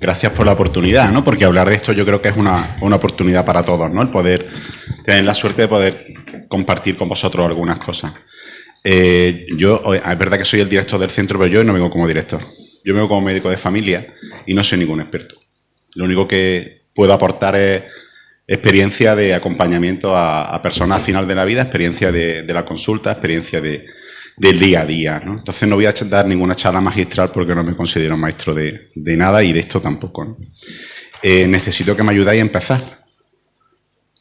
gracias por la oportunidad, ¿no? Porque hablar de esto yo creo que es una oportunidad para todos, ¿no? El poder tener la suerte de poder compartir con vosotros algunas cosas. Yo, es verdad que soy el director del centro, pero yo no vengo como director. Yo vengo como médico de familia y no soy ningún experto. Lo único que puedo aportar es experiencia de acompañamiento a personas al final de la vida, experiencia de la consulta, experiencia del día a día, ¿no? Entonces no voy a dar ninguna charla magistral porque no me considero maestro de nada y de esto tampoco, ¿no? Necesito que me ayudáis a empezar.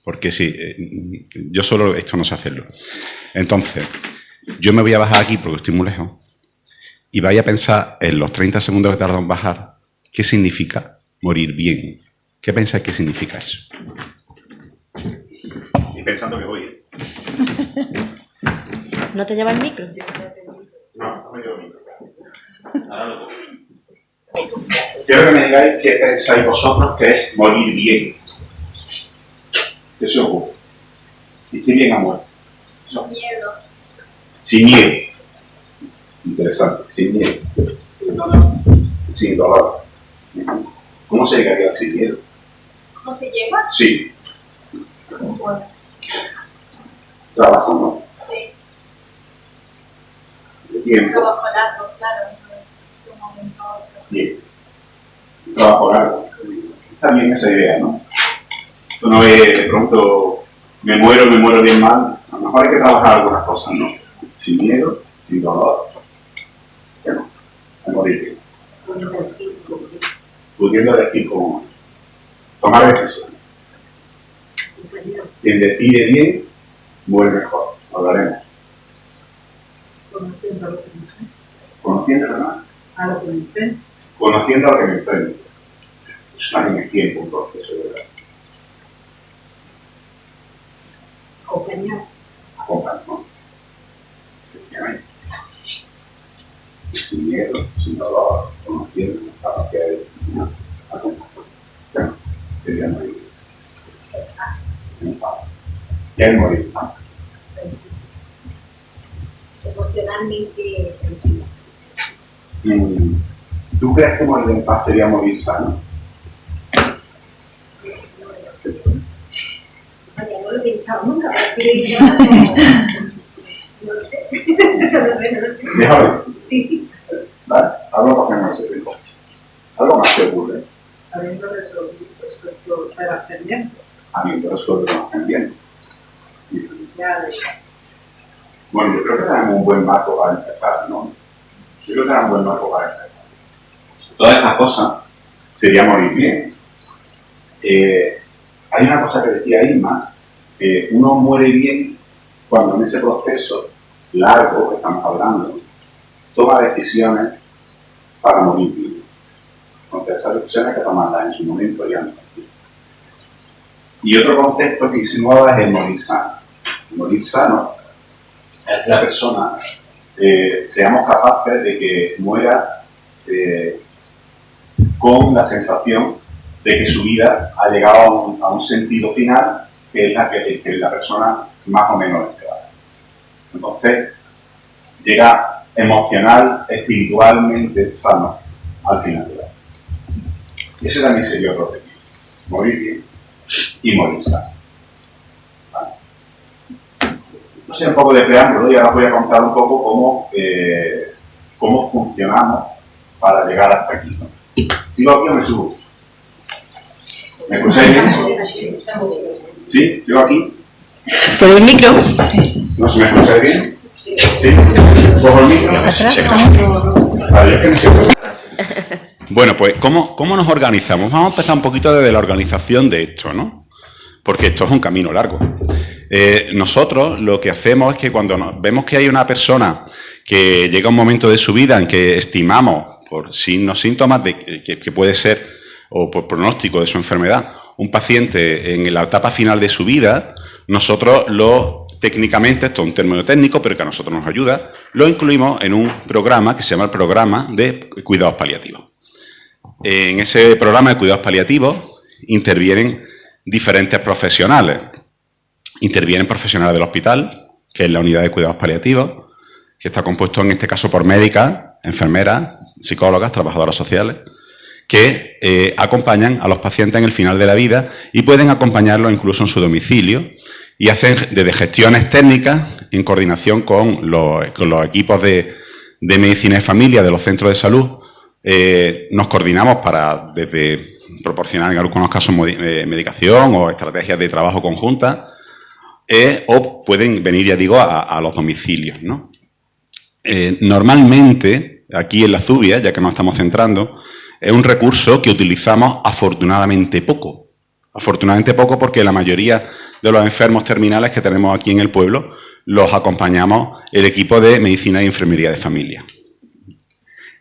Porque sí, yo solo esto no sé hacerlo. Entonces, yo me voy a bajar aquí porque estoy muy lejos y vais a pensar en los 30 segundos que tardan en bajar qué significa morir bien. ¿Qué pensáis que significa eso? Y pensando que voy. ¿No te lleva el micro? No me llevo el micro. Ahora lo cojo. Quiero que me digáis qué pensáis vosotros que es morir bien. ¿Qué se ocurre? Si estoy bien a muerte. Sin miedo. Sin miedo. Interesante. Sin miedo. Sin dolor. Sin dolor. ¿Cómo se llegaría sin miedo? ¿Cómo se lleva? Sí. Bueno, Trabajo, ¿no? sí. De tiempo. Trabajo largo, claro. No es de un momento a otro. Bien. Trabajo largo. Está bien esa idea, ¿no? Esto no es de pronto me muero bien mal. A lo mejor hay que trabajar algunas cosas, ¿no? Sin miedo, sin dolor. ¿Qué más? A morir bien. Pudiendo elegir cómo tomar decisiones. Quien decide bien, muere mejor. Hablaremos. Conociendo a lo que me sé. Conociendo, ¿verdad? A lo que me sé. Conociendo a lo que me enfrento. Eso también es tiempo, un proceso, ¿verdad? Acompañar. Acompañar, ¿no? Efectivamente. Sin miedo, sin dolor, conociendo la capacidad de determinar. Acompañar. ¿Qué más? Sería morir. En paz. ¿Qué es morir? Emocionalmente tranquila. ¿Tú crees que morir en paz sería morir sano? Vaya, no lo he pensado nunca, pero sí no lo sé. No lo sé. Déjame. Sí. ¿Vale? Hablo porque no sé rico. Algo más que ocurre. Habiendo resuelto estar pendiente. Habiendo resuelto más pendientes. Ya, Bueno, yo creo que tenemos un buen marco para empezar, ¿no? Yo creo que tenemos un buen marco para empezar. Todas estas cosas sería morir bien. Hay una cosa que decía Irma, uno muere bien cuando en ese proceso largo que estamos hablando, toma decisiones para morir bien. Entonces esas decisiones hay que tomarlas en su momento ya. Y otro concepto que insinuaba es el morir sano. El morir sano es que la persona seamos capaces de que muera con la sensación de que su vida ha llegado a un sentido final que es la persona más o menos esperada. Entonces, llega emocional, espiritualmente sano al final de la vida. Ese también sería otro objetivo. Morir bien y morir sano. ¿Vale? No sé, un poco de preámbulo y ahora voy a contar un poco cómo funcionamos para llegar hasta aquí, ¿no? ¿Sigo aquí o me subo? ¿Me escucháis bien? ¿Sí? ¿Sigo aquí? ¿Todo el micro? ¿No se me escucháis bien? ¿Sí? ¿Cojo el micro? Vale, es que no sé. Bueno, pues, ¿cómo nos organizamos? Vamos a empezar un poquito desde la organización de esto, ¿no? Porque esto es un camino largo. Nosotros lo que hacemos es que cuando vemos que hay una persona que llega un momento de su vida en que estimamos por signos, síntomas de que puede ser, o por pronóstico de su enfermedad, un paciente en la etapa final de su vida, nosotros técnicamente, esto es un término técnico, pero que a nosotros nos ayuda, lo incluimos en un programa que se llama el programa de cuidados paliativos. En ese programa de cuidados paliativos intervienen diferentes profesionales. Intervienen profesionales del hospital, que es la unidad de cuidados paliativos, que está compuesto en este caso por médicas, enfermeras, psicólogas, trabajadoras sociales, que acompañan a los pacientes en el final de la vida y pueden acompañarlos incluso en su domicilio y hacen desde gestiones técnicas en coordinación con los equipos de medicina de familia de los centros de salud. Nos coordinamos para desde proporcionar en algunos casos medicación o estrategias de trabajo conjuntas o pueden venir, ya digo, a los domicilios, ¿no? Normalmente, aquí en la Zubia, ya que nos estamos centrando, es un recurso que utilizamos afortunadamente poco. Afortunadamente poco porque la mayoría de los enfermos terminales que tenemos aquí en el pueblo los acompañamos el equipo de medicina y enfermería de familia.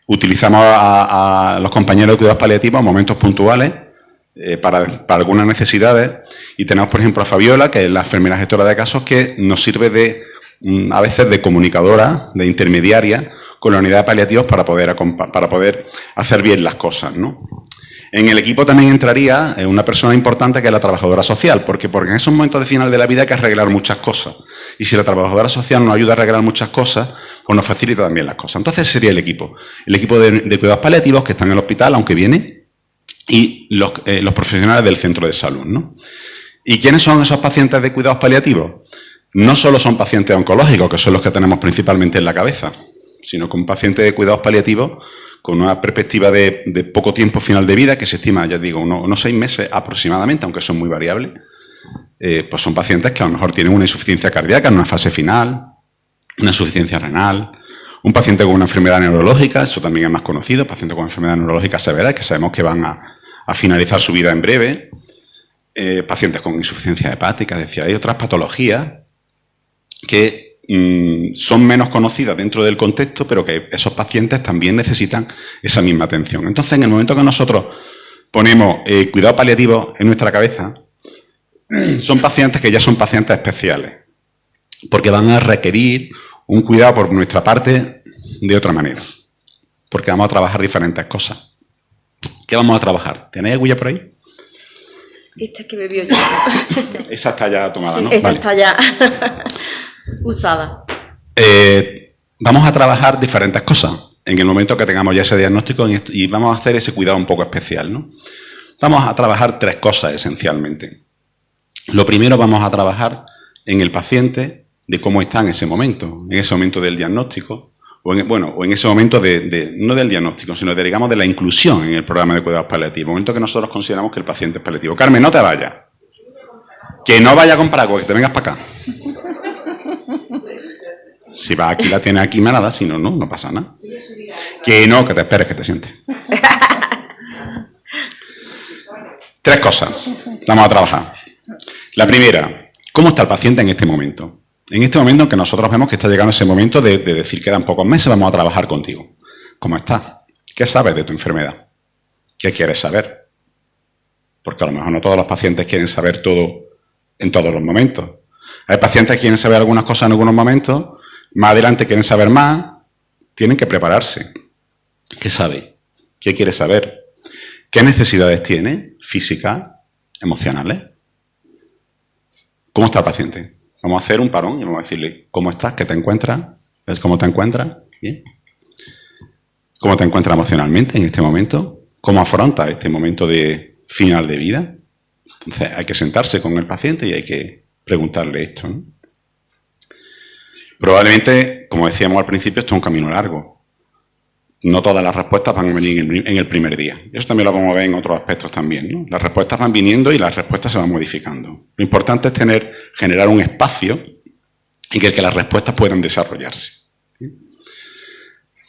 Utilizamos a los compañeros de cuidados paliativos en momentos puntuales para algunas necesidades y tenemos, por ejemplo, a Fabiola, que es la enfermera gestora de casos, que nos sirve a veces de comunicadora, de intermediaria con la unidad de paliativos para poder hacer bien las cosas, ¿no? En el equipo también entraría una persona importante que es la trabajadora social, porque en esos momentos de final de la vida hay que arreglar muchas cosas. Y si la trabajadora social nos ayuda a arreglar muchas cosas, pues nos facilita también las cosas. Entonces sería el equipo. El equipo de cuidados paliativos que están en el hospital, aunque viene, y los profesionales del centro de salud, ¿no? ¿Y quiénes son esos pacientes de cuidados paliativos? No solo son pacientes oncológicos, que son los que tenemos principalmente en la cabeza, sino que un paciente de cuidados paliativos con una perspectiva de poco tiempo final de vida, que se estima, ya digo, unos 6 meses aproximadamente, aunque son muy variables, pues son pacientes que a lo mejor tienen una insuficiencia cardíaca en una fase final, una insuficiencia renal, un paciente con una enfermedad neurológica, eso también es más conocido, pacientes con enfermedad neurológica severa, que sabemos que van a finalizar su vida en breve, pacientes con insuficiencia hepática, decía, hay otras patologías que son menos conocidas dentro del contexto, pero que esos pacientes también necesitan esa misma atención. Entonces, en el momento que nosotros ponemos cuidado paliativo en nuestra cabeza, son pacientes que ya son pacientes especiales, porque van a requerir un cuidado por nuestra parte de otra manera, porque vamos a trabajar diferentes cosas. ¿Qué vamos a trabajar? ¿Tenéis agüilla por ahí? Esta que bebió yo. Esa está ya tomada, Sí, ¿no? esa Vale. está ya usada. Vamos a trabajar diferentes cosas en el momento que tengamos ya ese diagnóstico y vamos a hacer ese cuidado un poco especial, ¿no? Vamos a trabajar 3 cosas esencialmente. Lo primero, vamos a trabajar en el paciente de cómo está en ese momento del diagnóstico, o en ese momento no del diagnóstico, sino digamos de la inclusión en el programa de cuidados paliativos, momento que nosotros consideramos que el paciente es paliativo. Carmen, no te vayas. Que no vaya a comprar agua, que te vengas para acá. Si vas aquí, la tienes aquí manada, si no, no pasa nada. Que no, que te esperes, que te sientes. 3 cosas vamos a trabajar. La primera, ¿cómo está el paciente en este momento? En este momento en que nosotros vemos que está llegando ese momento de decir que quedan pocos meses, vamos a trabajar contigo. ¿Cómo estás? ¿Qué sabes de tu enfermedad? ¿Qué quieres saber? Porque a lo mejor no todos los pacientes quieren saber todo en todos los momentos. Hay pacientes que quieren saber algunas cosas en algunos momentos, más adelante quieren saber más, tienen que prepararse. ¿Qué sabe? ¿Qué quiere saber? ¿Qué necesidades tiene? Físicas, emocionales. ¿Cómo está el paciente? Vamos a hacer un parón y vamos a decirle, ¿cómo estás? ¿Qué te encuentras? ¿Ves cómo te encuentras? ¿Bien? ¿Cómo te encuentras emocionalmente en este momento? ¿Cómo afrontas este momento de final de vida? Entonces hay que sentarse con el paciente y hay que preguntarle esto, ¿no? Probablemente, como decíamos al principio, esto es un camino largo. No todas las respuestas van a venir en el primer día. Eso también lo vamos a ver en otros aspectos también, ¿no? Las respuestas van viniendo y las respuestas se van modificando. Lo importante es generar un espacio en el que las respuestas puedan desarrollarse.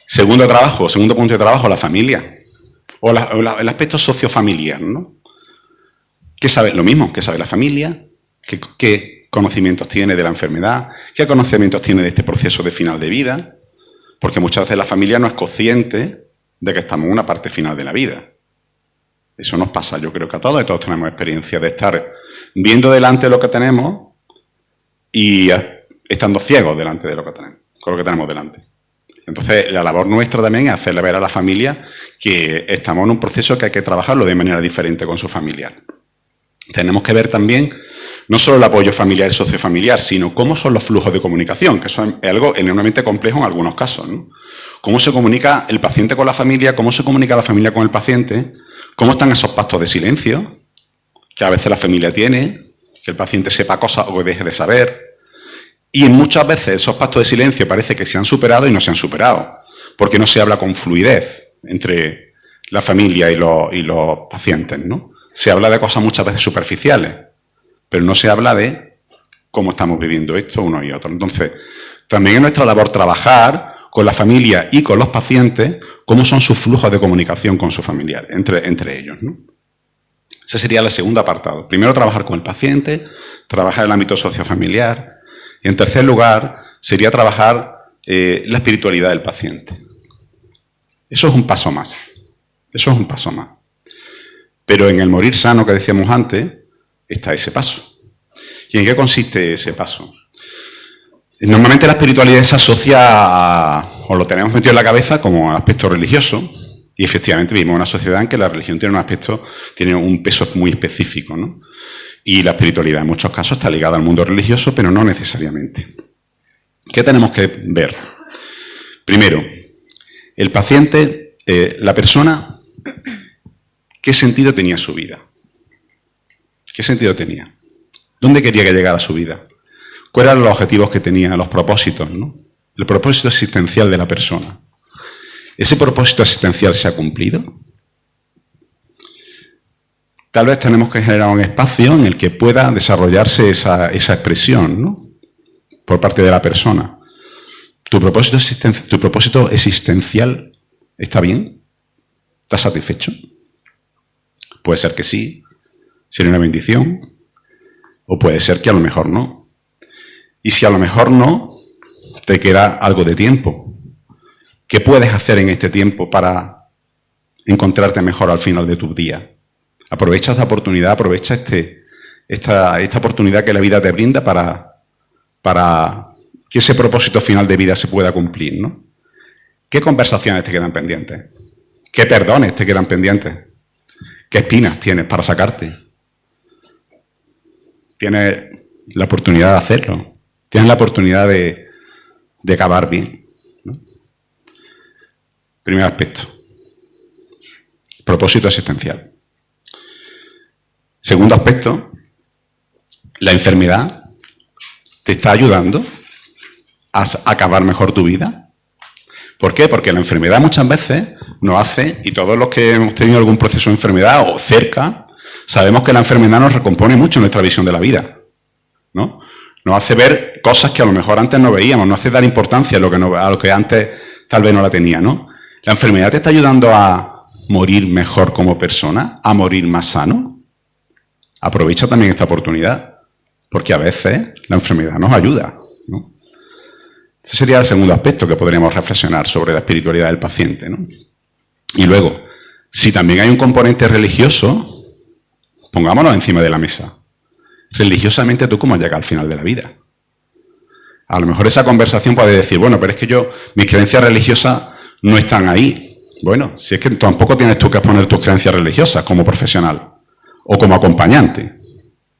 Segundo punto de trabajo, la familia. O el aspecto sociofamiliar, ¿no? ¿Qué sabe? Lo mismo, ¿qué sabe la familia? ¿Qué conocimientos tiene de la enfermedad? ¿Qué conocimientos tiene de este proceso de final de vida? Porque muchas veces la familia no es consciente de que estamos en una parte final de la vida. Eso nos pasa, yo creo que a todos, y todos tenemos experiencia de estar viendo delante lo que tenemos y estando ciegos delante de lo que tenemos, con lo que tenemos delante. Entonces, la labor nuestra también es hacerle ver a la familia que estamos en un proceso que hay que trabajarlo de manera diferente con su familiar. Tenemos que ver también no solo el apoyo familiar y sociofamiliar, sino cómo son los flujos de comunicación, que eso es algo enormemente complejo en algunos casos, ¿no? Cómo se comunica el paciente con la familia, cómo se comunica la familia con el paciente, ¿Cómo están esos pactos de silencio que a veces la familia tiene, que el paciente sepa cosas o que deje de saber? Y muchas veces esos pactos de silencio parece que se han superado y no se han superado, porque no se habla con fluidez entre la familia y los pacientes, ¿no? Se habla de cosas muchas veces superficiales, pero no se habla de cómo estamos viviendo esto uno y otro. Entonces, también es nuestra labor trabajar con la familia y con los pacientes cómo son sus flujos de comunicación con sus familiares, entre ellos, ¿no? Ese sería el segundo apartado. Primero, trabajar con el paciente, trabajar en el ámbito sociofamiliar. Y en tercer lugar, sería trabajar la espiritualidad del paciente. Eso es un paso más. Eso es un paso más. Pero en el morir sano que decíamos antes, está ese paso. ¿Y en qué consiste ese paso? Normalmente la espiritualidad se asocia o lo tenemos metido en la cabeza como aspecto religioso, y efectivamente vivimos en una sociedad en que la religión tiene un peso muy específico, ¿no? Y la espiritualidad en muchos casos está ligada al mundo religioso, pero no necesariamente. ¿Qué tenemos que ver? Primero, el paciente, la persona, ¿qué sentido tenía su vida? ¿Qué sentido tenía? ¿Dónde quería que llegara su vida? ¿Cuáles eran los objetivos que tenía, los propósitos, ¿no? El propósito existencial de la persona. ¿Ese propósito existencial se ha cumplido? Tal vez tenemos que generar un espacio en el que pueda desarrollarse esa expresión, ¿no? Por parte de la persona. ¿Tu propósito existencial está bien? ¿Estás satisfecho? Puede ser que sí, sería una bendición, o puede ser que a lo mejor no. Y si a lo mejor no, te queda algo de tiempo. ¿Qué puedes hacer en este tiempo para encontrarte mejor al final de tu día? Aprovecha esta oportunidad, aprovecha esta oportunidad que la vida te brinda para que ese propósito final de vida se pueda cumplir, ¿no? ¿Qué conversaciones te quedan pendientes? ¿Qué perdones te quedan pendientes? ¿Qué espinas tienes para sacarte? Tienes la oportunidad de hacerlo. Tienes la oportunidad de acabar bien, ¿no? Primer aspecto. Propósito existencial. Segundo aspecto, la enfermedad te está ayudando a acabar mejor tu vida. ¿Por qué? Porque la enfermedad muchas veces nos hace, y todos los que hemos tenido algún proceso de enfermedad o cerca, sabemos que la enfermedad nos recompone mucho nuestra visión de la vida, ¿no? Nos hace ver cosas que a lo mejor antes no veíamos, nos hace dar importancia a lo que antes tal vez no la tenía, ¿no? La enfermedad te está ayudando a morir mejor como persona, a morir más sano. Aprovecha también esta oportunidad, porque a veces la enfermedad nos ayuda, ¿no? Ese sería el segundo aspecto que podríamos reflexionar sobre la espiritualidad del paciente, ¿no? Y luego, si también hay un componente religioso, pongámoslo encima de la mesa. Religiosamente, ¿tú cómo llegas al final de la vida? A lo mejor esa conversación puede decir, bueno, pero es que mis creencias religiosas no están ahí. Bueno, si es que tampoco tienes tú que exponer tus creencias religiosas como profesional o como acompañante.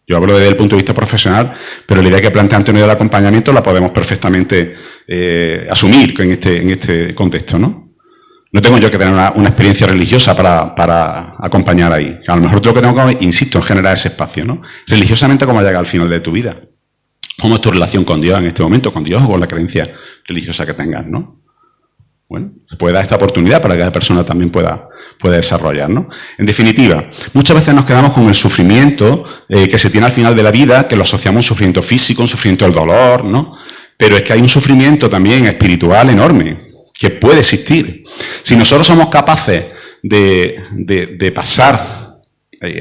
Yo hablo desde el punto de vista profesional, pero la idea que plantea Antonio del acompañamiento la podemos perfectamente asumir en este contexto, ¿no? No tengo yo que tener una experiencia religiosa para acompañar ahí. A lo mejor lo que tengo que, insisto, en generar ese espacio, ¿no? Religiosamente, ¿cómo llega al final de tu vida? ¿Cómo es tu relación con Dios en este momento? Con Dios o con la creencia religiosa que tengas, ¿no? Bueno, se puede dar esta oportunidad para que la persona también pueda desarrollar, ¿no? En definitiva, muchas veces nos quedamos con el sufrimiento que se tiene al final de la vida, que lo asociamos a un sufrimiento físico, un sufrimiento del dolor, ¿no? Pero es que hay un sufrimiento también espiritual enorme, que puede existir. Si nosotros somos capaces de pasar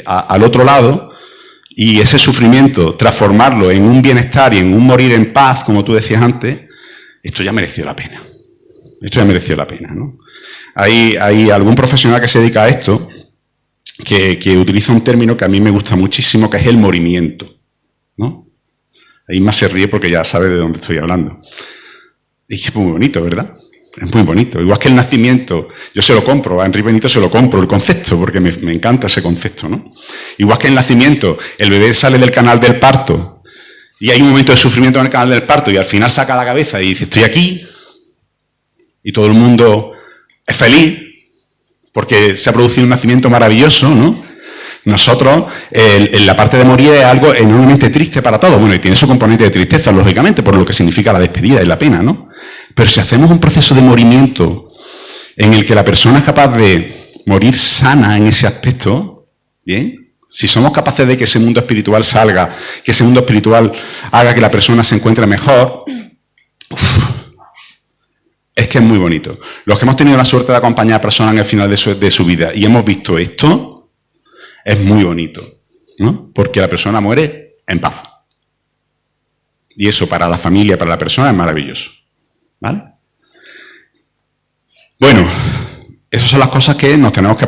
al otro lado y ese sufrimiento transformarlo en un bienestar y en un morir en paz, como tú decías antes, esto ya mereció la pena. Esto ya mereció la pena, ¿no? Hay algún profesional que se dedica a esto que utiliza un término que a mí me gusta muchísimo, que es el morimiento, ¿no? Ahí más se ríe porque ya sabe de dónde estoy hablando. Y es muy bonito, ¿verdad? Es muy bonito. Igual que el nacimiento, yo se lo compro, a Enrique Benito se lo compro el concepto, porque me encanta ese concepto, ¿no? Igual que el nacimiento, el bebé sale del canal del parto y hay un momento de sufrimiento en el canal del parto y al final saca la cabeza y dice, estoy aquí, y todo el mundo es feliz, porque se ha producido un nacimiento maravilloso, ¿no? Nosotros, en la parte de morir es algo enormemente triste para todos. Bueno, y tiene su componente de tristeza, lógicamente, por lo que significa la despedida y la pena, ¿no? Pero si hacemos un proceso de morimiento en el que la persona es capaz de morir sana en ese aspecto, ¿bien? Si somos capaces de que ese mundo espiritual salga, que ese mundo espiritual haga que la persona se encuentre mejor, es que es muy bonito. Los que hemos tenido la suerte de acompañar a personas en el final de su vida y hemos visto esto, es muy bonito, ¿no? Porque la persona muere en paz. Y eso para la familia, para la persona, es maravilloso, ¿vale? Bueno, esas son las cosas que nos tenemos que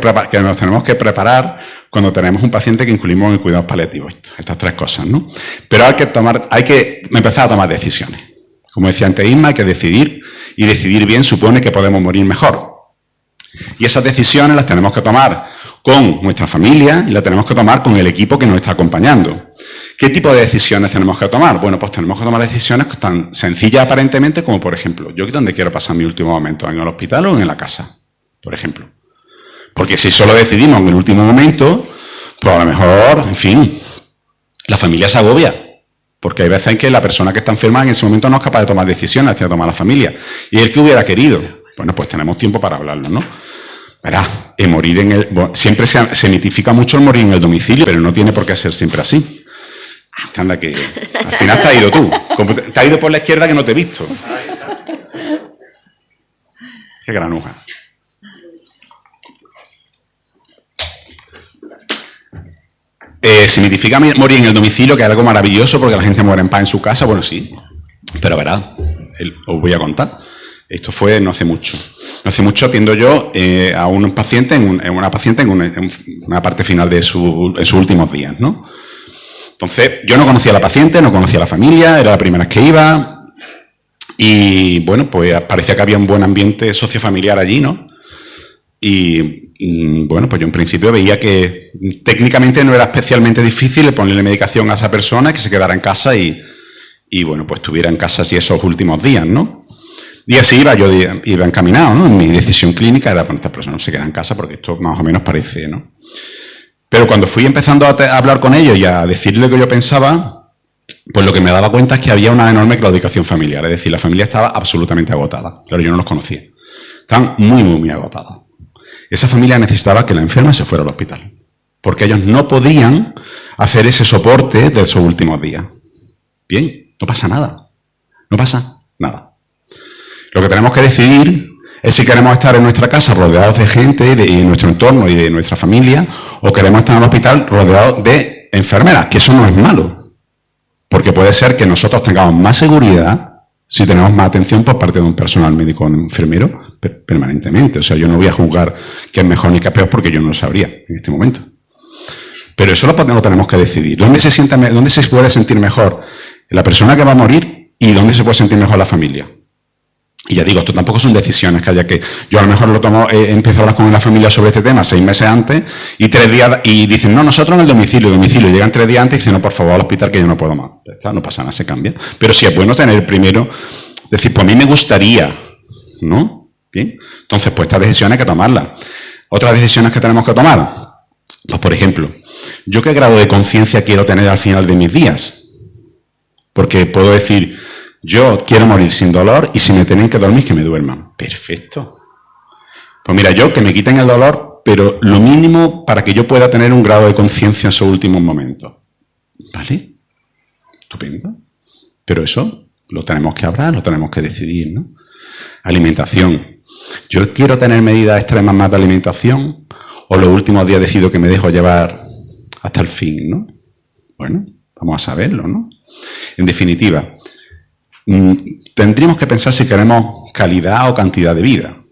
preparar cuando tenemos un paciente que incluimos en cuidados paliativos. Estas 3 cosas, ¿no? Pero hay que empezar a tomar decisiones. Como decía antes Isma, hay que decidir, y decidir bien supone que podemos morir mejor. Y esas decisiones las tenemos que tomar con nuestra familia y las tenemos que tomar con el equipo que nos está acompañando. ¿Qué tipo de decisiones tenemos que tomar? Bueno, pues tenemos que tomar decisiones tan sencillas aparentemente como, por ejemplo, ¿yo dónde quiero pasar mi último momento? ¿En el hospital o en la casa? Por ejemplo. Porque si solo decidimos en el último momento, pues a lo mejor, en fin, la familia se agobia. Porque hay veces en que la persona que está enferma en ese momento no es capaz de tomar decisiones, tiene que tomar la familia. ¿Y él qué hubiera querido? Bueno, pues tenemos tiempo para hablarlo, ¿no? Verá, morir en el... Bueno, siempre se mitifica mucho el morir en el domicilio, pero no tiene por qué ser siempre así. Anda que... Al final te has ido tú. Te has ido por la izquierda que no te he visto. Qué granuja. Se mitifica morir en el domicilio, que es algo maravilloso porque la gente muere en paz en su casa. Bueno, sí. Pero verá, os voy a contar. Esto fue no hace mucho. No hace mucho atiendo yo a un paciente en una parte final de en sus últimos días, ¿no? Entonces, yo no conocía a la paciente, no conocía a la familia, era la primera vez que iba y, bueno, pues parecía que había un buen ambiente sociofamiliar allí, ¿no? Y, bueno, pues yo en principio veía que técnicamente no era especialmente difícil ponerle medicación a esa persona, que se quedara en casa y bueno, pues estuviera en casa así esos últimos días, ¿no? Y así iba encaminado, ¿no? En mi decisión clínica era, bueno, esta persona no se queda en casa porque esto más o menos parece, ¿no? Pero cuando fui empezando a hablar con ellos y a decirle lo que yo pensaba, pues lo que me daba cuenta es que había una enorme claudicación familiar. Es decir, la familia estaba absolutamente agotada. Claro, yo no los conocía. Estaban muy, muy, muy agotados. Esa familia necesitaba que la enferma se fuera al hospital. Porque ellos no podían hacer ese soporte de esos últimos días. Bien, no pasa nada. No pasa nada. Lo que tenemos que decidir es si queremos estar en nuestra casa rodeados de gente y en nuestro entorno y de nuestra familia, o queremos estar en el hospital rodeados de enfermeras, que eso no es malo. Porque puede ser que nosotros tengamos más seguridad si tenemos más atención por parte de un personal médico o un enfermero permanentemente. O sea, yo no voy a juzgar que es mejor ni que es peor porque yo no lo sabría en este momento. Pero eso lo tenemos que decidir. ¿Dónde se puede sentir mejor la persona que va a morir y dónde se puede sentir mejor la familia? Y ya digo, esto tampoco son decisiones que haya que... Yo a lo mejor empiezo a hablar con la familia sobre este tema 6 meses antes y 3 días... Y dicen, no, nosotros en el domicilio. Llegan 3 días antes y dicen, no, por favor, al hospital que yo no puedo más. No pasa nada, se cambia. Pero sí es bueno tener primero... Decir, pues a mí me gustaría, ¿no? Bien. Entonces, pues estas decisiones hay que tomarlas. Otras decisiones que tenemos que tomar. Pues, por ejemplo, ¿yo qué grado de conciencia quiero tener al final de mis días? Porque puedo decir... Yo quiero morir sin dolor y si me tienen que dormir, que me duerman. Perfecto. Pues mira, yo que me quiten el dolor, pero lo mínimo para que yo pueda tener un grado de conciencia en esos últimos momentos. ¿Vale? Estupendo. Pero eso lo tenemos que hablar, lo tenemos que decidir, ¿no? Alimentación. Yo quiero tener medidas extremas más de alimentación o los últimos días decido que me dejo llevar hasta el fin, ¿no? Bueno, vamos a saberlo, ¿no? En definitiva... tendríamos que pensar si queremos calidad o cantidad de vida.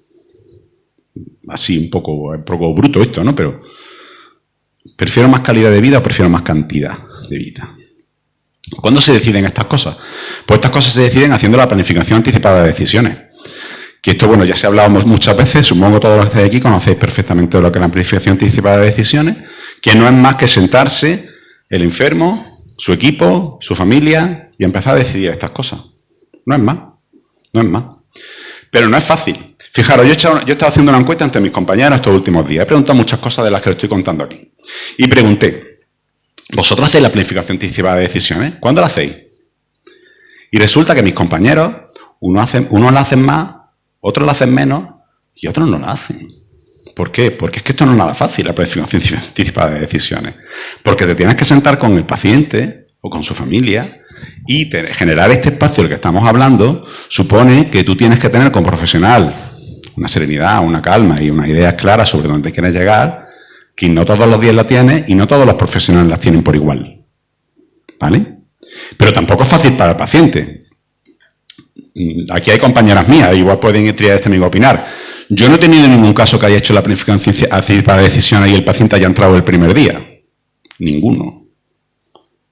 Así, un poco bruto esto, ¿no? Pero ¿prefiero más calidad de vida o prefiero más cantidad de vida? ¿Cuándo se deciden estas cosas? Pues estas cosas se deciden haciendo la planificación anticipada de decisiones. Que esto, bueno, ya se ha hablado muchas veces, supongo que todos los que estáis aquí conocéis perfectamente lo que es la planificación anticipada de decisiones, que no es más que sentarse el enfermo, su equipo, su familia y empezar a decidir estas cosas. No es más, no es más. Pero no es fácil. Fijaros, yo he estado haciendo una encuesta entre mis compañeros estos últimos días. He preguntado muchas cosas de las que os estoy contando aquí. Y pregunté, ¿vosotros hacéis la planificación anticipada de decisiones? ¿Cuándo la hacéis? Y resulta que mis compañeros, unos la hacen más, otros la hacen menos y otros no la hacen. ¿Por qué? Porque es que esto no es nada fácil, la planificación anticipada de decisiones. Porque te tienes que sentar con el paciente o con su familia y generar este espacio del que estamos hablando supone que tú tienes que tener como profesional una serenidad, una calma y unas ideas claras sobre dónde quieres llegar, que no todos los días la tienes y no todos los profesionales las tienen por igual. ¿Vale? Pero tampoco es fácil para el paciente. Aquí hay compañeras mías, igual pueden ir a este amigo a opinar. Yo no he tenido ningún caso que haya hecho la planificación anticipada de decisiones y el paciente haya entrado el primer día. Ninguno.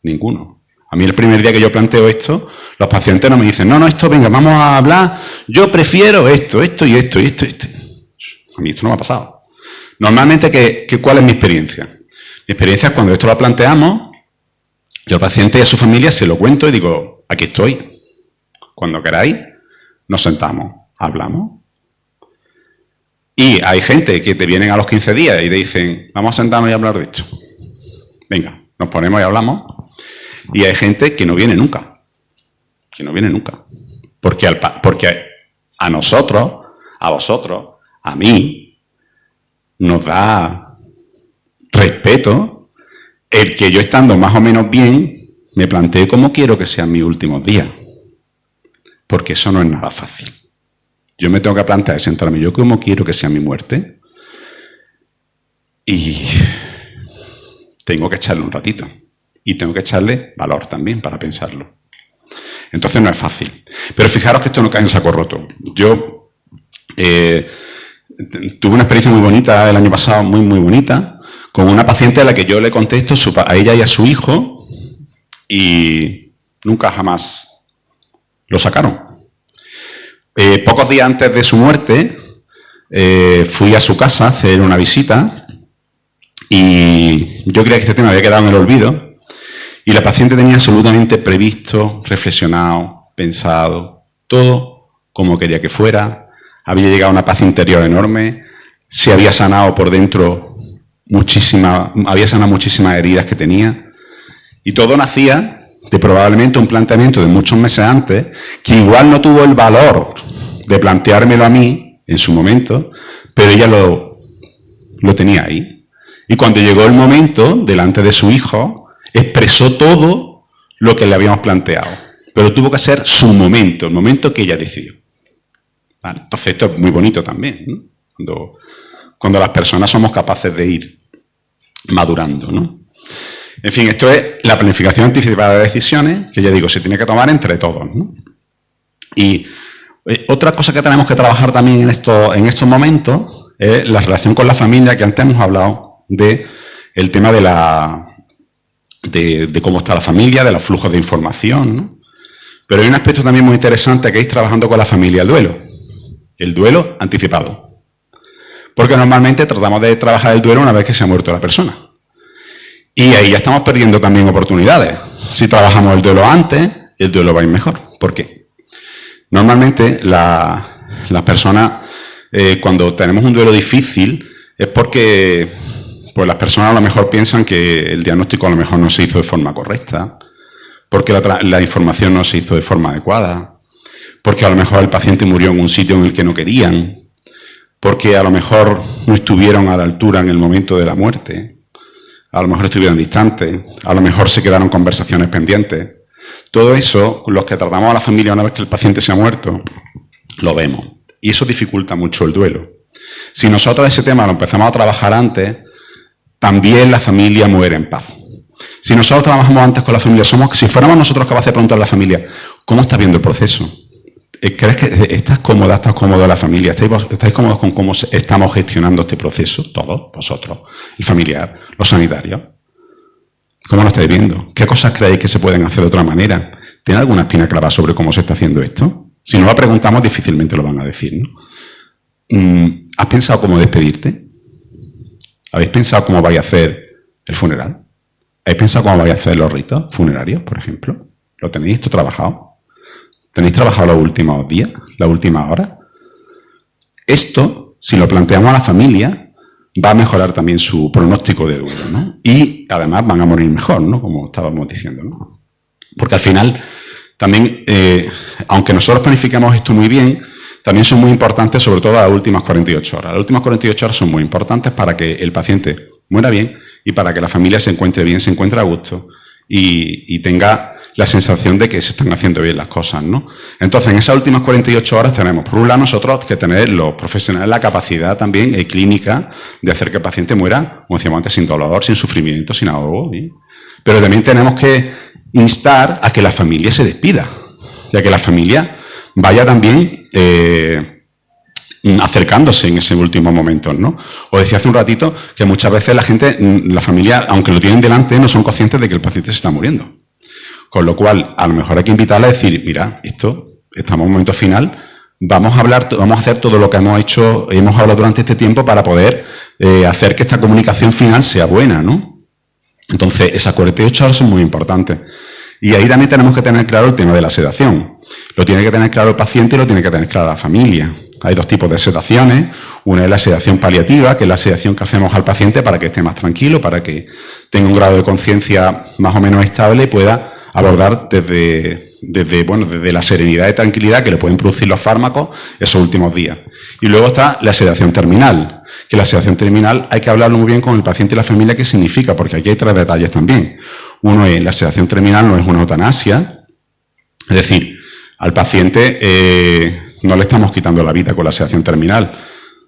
Ninguno. A mí el primer día que yo planteo esto, los pacientes no me dicen, no, esto, venga, vamos a hablar, yo prefiero esto y esto. A mí esto no me ha pasado. Normalmente, ¿cuál es mi experiencia? Mi experiencia es cuando esto lo planteamos, yo al paciente y a su familia se lo cuento y digo, aquí estoy. Cuando queráis, nos sentamos, hablamos. Y hay gente que te vienen a los 15 días y te dicen, vamos a sentarnos y hablar de esto. Venga, nos ponemos y hablamos. Y hay gente que no viene nunca. Que no viene nunca. Porque a nosotros, a vosotros, a mí, nos da respeto el que yo estando más o menos bien me plantee cómo quiero que sean mis últimos días. Porque eso no es nada fácil. Yo me tengo que plantear, sentarme yo cómo quiero que sea mi muerte y tengo que echarle un ratito. Y tengo que echarle valor también para pensarlo. Entonces no es fácil. Pero fijaros que esto no cae en saco roto. Yo tuve una experiencia muy bonita el año pasado, muy bonita, con una paciente a la que yo le conté esto a ella y a su hijo y nunca jamás lo sacaron. Pocos días antes de su muerte fui a su casa a hacer una visita y yo creía que este tema había quedado en el olvido y la paciente tenía absolutamente previsto, reflexionado, pensado, todo como quería que fuera, había llegado a una paz interior enorme, se había sanado por dentro había sanado muchísimas heridas que tenía y todo nacía de probablemente un planteamiento de muchos meses antes, que igual no tuvo el valor de planteármelo a mí en su momento, pero ella lo tenía ahí. Y cuando llegó el momento, delante de su hijo, expresó todo lo que le habíamos planteado. Pero tuvo que ser su momento, el momento que ella decidió. ¿Vale? Entonces esto es muy bonito también, ¿no? Cuando las personas somos capaces de ir madurando, ¿no? En fin, esto es la planificación anticipada de decisiones, que ya digo, se tiene que tomar entre todos, ¿no? Y otra cosa que tenemos que trabajar también en estos momentos es la relación con la familia, que antes hemos hablado del tema de cómo está la familia, de los flujos de información, ¿no? Pero hay un aspecto también muy interesante que es trabajando con la familia, el duelo anticipado. Porque normalmente tratamos de trabajar el duelo una vez que se ha muerto la persona. Y ahí ya estamos perdiendo también oportunidades. Si trabajamos el duelo antes, el duelo va a ir mejor. ¿Por qué? Normalmente las personas, cuando tenemos un duelo difícil, es porque pues las personas a lo mejor piensan que el diagnóstico a lo mejor no se hizo de forma correcta, porque la información no se hizo de forma adecuada, porque a lo mejor el paciente murió en un sitio en el que no querían, porque a lo mejor no estuvieron a la altura en el momento de la muerte, a lo mejor estuvieron distantes, a lo mejor se quedaron conversaciones pendientes. Todo eso, los que tratamos a la familia una vez que el paciente se ha muerto, lo vemos. Y eso dificulta mucho el duelo. Si nosotros ese tema lo empezamos a trabajar antes, también la familia muere en paz. Si nosotros trabajamos antes con la familia, si fuéramos nosotros capaces de preguntar a la familia, ¿cómo estás viendo el proceso? ¿Crees que estás cómoda, la familia? ¿Estáis cómodos con cómo estamos gestionando este proceso? Todos, vosotros, el familiar, los sanitarios. ¿Cómo lo estáis viendo? ¿Qué cosas creéis que se pueden hacer de otra manera? ¿Tiene alguna espina clavada sobre cómo se está haciendo esto? Si no lo preguntamos, difícilmente lo van a decir, ¿no? ¿Has pensado cómo despedirte? ¿Habéis pensado cómo vais a hacer el funeral? ¿Habéis pensado cómo vais a hacer los ritos funerarios, por ejemplo? ¿Lo tenéis esto trabajado? ¿Tenéis trabajado los últimos días, las últimas horas? Esto, si lo planteamos a la familia, va a mejorar también su pronóstico de duelo, ¿no? Y además van a morir mejor, ¿no? Como estábamos diciendo, ¿no? Porque al final, también, aunque nosotros planificamos esto muy bien, también son muy importantes, sobre todo las últimas 48 horas. Las últimas 48 horas son muy importantes para que el paciente muera bien y para que la familia se encuentre bien, se encuentre a gusto y tenga la sensación de que se están haciendo bien las cosas, ¿no? Entonces, en esas últimas 48 horas tenemos, por un lado, nosotros que tener los profesionales la capacidad también clínica de hacer que el paciente muera, como decíamos antes, sin dolor, sin sufrimiento, sin ahogo, ¿sí? Pero también tenemos que instar a que la familia se despida, y a que la familia vaya también acercándose en ese último momento, ¿no? Os decía hace un ratito que muchas veces la gente, la familia, aunque lo tienen delante, no son conscientes de que el paciente se está muriendo. Con lo cual, a lo mejor hay que invitarle a decir, mira, estamos en un momento final, vamos a hacer todo lo que hemos hablado durante este tiempo para poder hacer que esta comunicación final sea buena, ¿no? Entonces, esas 48 horas son muy importantes. Y ahí también tenemos que tener claro el tema de la sedación. Lo tiene que tener claro el paciente y lo tiene que tener claro la familia. Hay dos tipos de sedaciones. Una es la sedación paliativa, que es la sedación que hacemos al paciente para que esté más tranquilo, para que tenga un grado de conciencia más o menos estable y pueda abordar desde la serenidad y tranquilidad que le pueden producir los fármacos esos últimos días. Y luego está la sedación terminal, que la sedación terminal hay que hablarlo muy bien con el paciente y la familia qué significa, porque aquí hay tres detalles también. Uno es, la sedación terminal no es una eutanasia, es decir, al paciente no le estamos quitando la vida con la sedación terminal.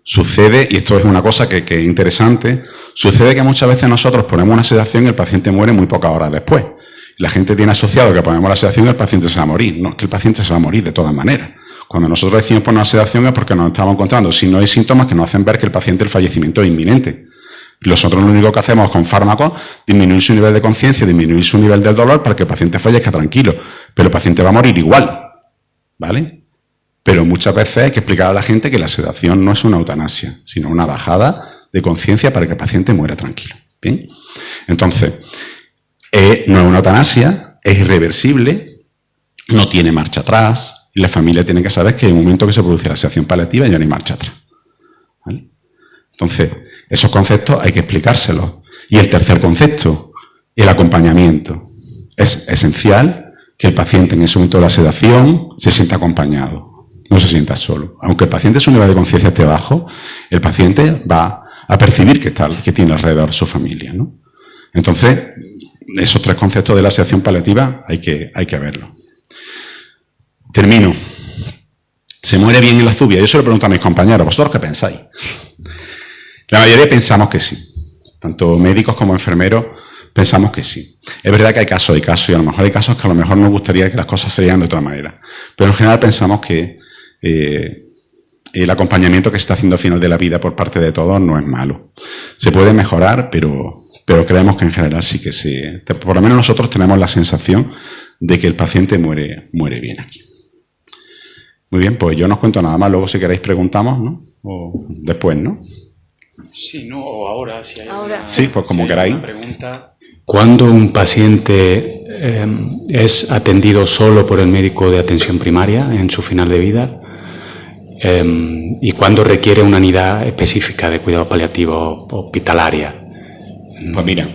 Sucede, y esto es una cosa que es interesante, sucede que muchas veces nosotros ponemos una sedación y el paciente muere muy pocas horas después. La gente tiene asociado que ponemos la sedación y el paciente se va a morir. No, es que el paciente se va a morir de todas maneras. Cuando nosotros decimos poner una sedación es porque nos estamos encontrando signos y síntomas que nos hacen ver que el fallecimiento es inminente. Nosotros lo único que hacemos con fármacos, disminuir su nivel de conciencia, disminuir su nivel del dolor para que el paciente fallezca tranquilo. Pero el paciente va a morir igual, ¿vale? Pero muchas veces hay que explicar a la gente que la sedación no es una eutanasia, sino una bajada de conciencia para que el paciente muera tranquilo. ¿Bien? Entonces, no es una eutanasia, es irreversible, no tiene marcha atrás, y la familia tiene que saber que en el momento que se produce la sedación paliativa ya no hay marcha atrás. ¿Vale? Entonces, esos conceptos hay que explicárselos. Y el tercer concepto, el acompañamiento. Es esencial que el paciente en ese momento de la sedación se sienta acompañado, no se sienta solo. Aunque el paciente su nivel de conciencia esté bajo, el paciente va a percibir que tiene alrededor su familia, ¿no? Entonces, esos tres conceptos de la sedación paliativa hay que verlos. Termino. ¿Se muere bien en la Zubia? Yo se lo pregunto a mis compañeros, ¿vosotros qué pensáis? La mayoría pensamos que sí. Tanto médicos como enfermeros pensamos que sí. Es verdad que hay casos y a lo mejor hay casos que a lo mejor nos gustaría que las cosas se harían de otra manera. Pero en general pensamos que el acompañamiento que se está haciendo al final de la vida por parte de todos no es malo. Se puede mejorar, pero creemos que en general sí que por lo menos nosotros tenemos la sensación de que el paciente muere bien aquí. Muy bien, pues yo no os cuento nada más, luego si queréis preguntamos, ¿no? O después, ¿no? Sí, no, o ahora, si hay Ahora. alguna, Sí, pues como si hay queráis. alguna pregunta. ¿Cuándo un paciente es atendido solo por el médico de atención primaria en su final de vida? ¿Y cuándo requiere una unidad específica de cuidado paliativo hospitalaria? Pues mira,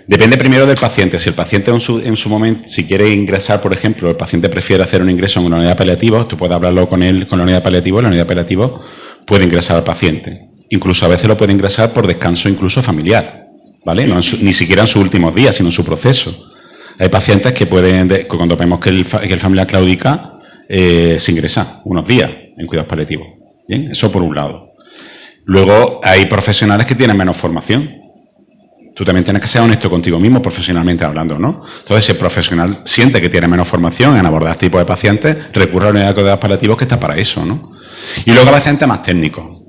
depende primero del paciente. Si el paciente en su momento, si quiere ingresar, por ejemplo, el paciente prefiere hacer un ingreso en una unidad paliativa, tú puedes hablarlo con él, con la unidad paliativa, la unidad paliativa puede ingresar al paciente. Incluso a veces lo puede ingresar por descanso incluso familiar, ¿vale? No ni siquiera en sus últimos días, sino en su proceso. Hay pacientes que pueden, cuando vemos que el familiar claudica, se ingresa unos días en cuidados paliativos. ¿Bien? Eso por un lado. Luego hay profesionales que tienen menos formación. Tú también tienes que ser honesto contigo mismo, profesionalmente hablando, ¿no? Entonces, si el profesional siente que tiene menos formación en abordar este tipo de pacientes, recurre a la unidad de cuidados paliativos que está para eso, ¿no? Y luego hay pacientes más técnicos.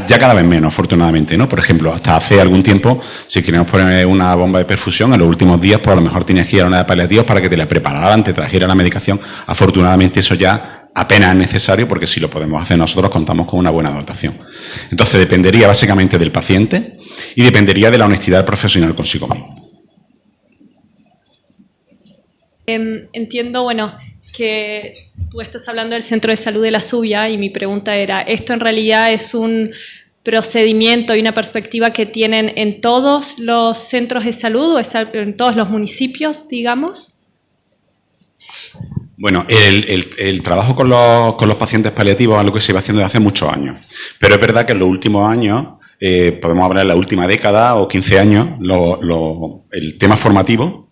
Ya cada vez menos, afortunadamente, ¿no? Por ejemplo, hasta hace algún tiempo, si queríamos poner una bomba de perfusión, en los últimos días, pues a lo mejor tenías que ir a una unidad de paliativos para que te la prepararan, te trajeran la medicación. Afortunadamente eso ya apenas es necesario porque si lo podemos hacer nosotros contamos con una buena dotación. Entonces dependería básicamente del paciente y dependería de la honestidad del profesional consigo mismo. Entiendo, bueno, que tú estás hablando del Centro de Salud de la Subia y mi pregunta era, ¿esto en realidad es un procedimiento y una perspectiva que tienen en todos los centros de salud o es en todos los municipios, digamos? Bueno, el trabajo con los pacientes paliativos es algo que se va haciendo desde hace muchos años. Pero es verdad que en los últimos años, podemos hablar de la última década o 15 años, el tema formativo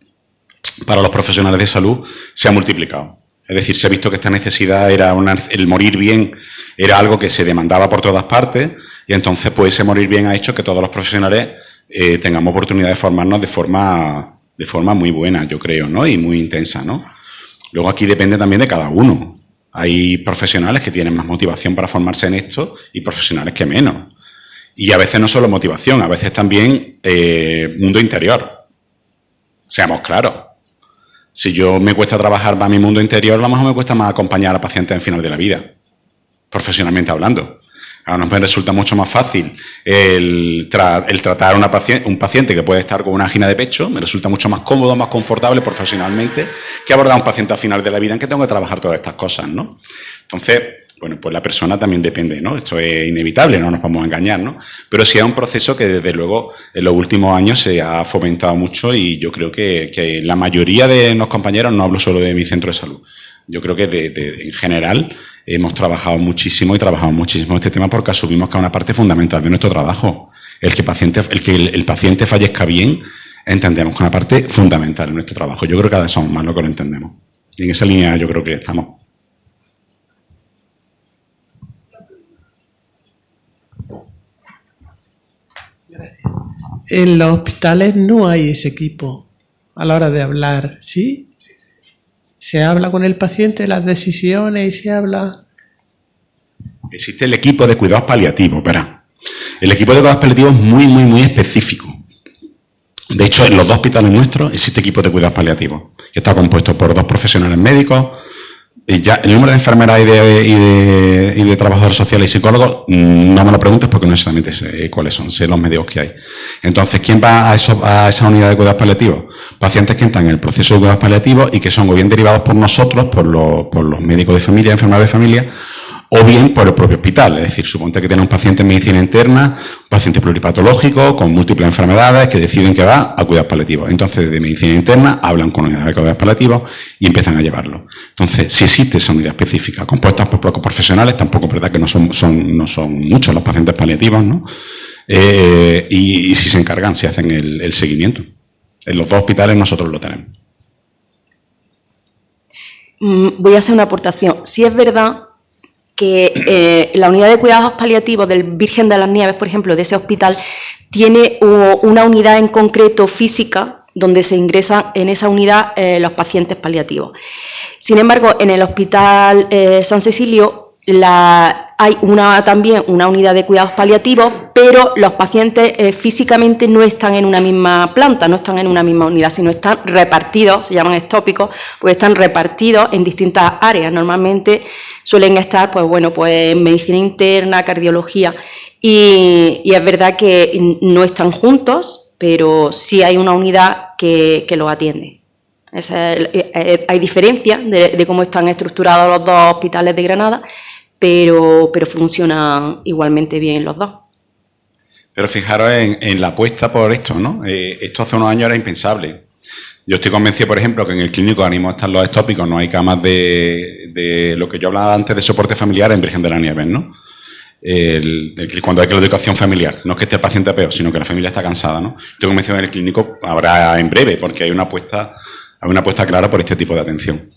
para los profesionales de salud se ha multiplicado. Es decir, se ha visto que esta necesidad era el morir bien era algo que se demandaba por todas partes y entonces pues ese morir bien ha hecho que todos los profesionales tengamos oportunidad de formarnos de forma muy buena, yo creo, ¿no? Y muy intensa, ¿no? Luego aquí depende también de cada uno. Hay profesionales que tienen más motivación para formarse en esto y profesionales que menos. Y a veces no solo motivación, a veces también mundo interior. Seamos claros. Si yo me cuesta trabajar para mi mundo interior, a lo mejor me cuesta más acompañar a pacientes en final de la vida, profesionalmente hablando. A nosotros me resulta mucho más fácil el tratar a un paciente que puede estar con una angina de pecho, me resulta mucho más cómodo, más confortable profesionalmente que abordar a un paciente al final de la vida en que tengo que trabajar todas estas cosas, ¿no? Entonces, bueno, pues la persona también depende, ¿no? Esto es inevitable, no nos vamos a engañar, ¿no? Pero sí es un proceso que desde luego en los últimos años se ha fomentado mucho y yo creo que la mayoría de los compañeros, no hablo solo de mi centro de salud, yo creo que en general hemos trabajado muchísimo este tema porque asumimos que es una parte fundamental de nuestro trabajo. El que el paciente fallezca bien, entendemos que es una parte fundamental de nuestro trabajo. Yo creo que cada vez somos más lo que lo entendemos. Y en esa línea yo creo que estamos. En los hospitales no hay ese equipo a la hora de hablar, ¿sí? Se habla con el paciente, las decisiones y se habla... Existe el equipo de cuidados paliativos, verá. El equipo de cuidados paliativos es muy específico. De hecho, en los dos hospitales nuestros existe equipo de cuidados paliativos, que está compuesto por 2 profesionales médicos. Y ya el número de enfermeras y de trabajadores sociales y psicólogos, no me lo preguntes porque no exactamente sé cuáles son, sé los medios que hay. Entonces, ¿quién va a esa unidad de cuidados paliativos? Pacientes que están en el proceso de cuidados paliativos y que son o bien derivados por nosotros, por los médicos de familia, enfermeras de familia, o bien por el propio hospital. Es decir, suponte que tiene un paciente en medicina interna, un paciente pluripatológico, con múltiples enfermedades, que deciden que va a cuidados paliativos. Entonces, de medicina interna, hablan con unidades de cuidados paliativos y empiezan a llevarlo. Entonces, si existe esa unidad específica, compuesta por pocos profesionales, tampoco es verdad que no son muchos los pacientes paliativos, ¿no? Y si se encargan, si hacen el seguimiento. En los 2 hospitales nosotros lo tenemos. Voy a hacer una aportación. Si es verdad que la unidad de cuidados paliativos del Virgen de las Nieves, por ejemplo, de ese hospital, tiene una unidad en concreto física donde se ingresan en esa unidad los pacientes paliativos. Sin embargo, en el Hospital San Cecilio hay también una unidad de cuidados paliativos, pero los pacientes físicamente no están en una misma planta, no están en una misma unidad, sino están repartidos, se llaman estópicos, pues están repartidos en distintas áreas. Normalmente suelen estar, pues bueno, pues en medicina interna, cardiología, y es verdad que no están juntos, pero sí hay una unidad que los atiende. Hay diferencias de cómo están estructurados los 2 hospitales de Granada, pero funcionan igualmente bien los 2. Pero fijaros en la apuesta por esto, ¿no? Esto hace unos años era impensable. Yo estoy convencido, por ejemplo, que en el clínico ahora mismo están los estópicos, no hay camas de lo que yo hablaba antes de soporte familiar en Virgen de las Nieves, ¿no? Cuando hay que la educación familiar, no es que esté el paciente peor, sino que la familia está cansada, ¿no? Estoy convencido que en el clínico habrá en breve, porque hay una apuesta clara por este tipo de atención.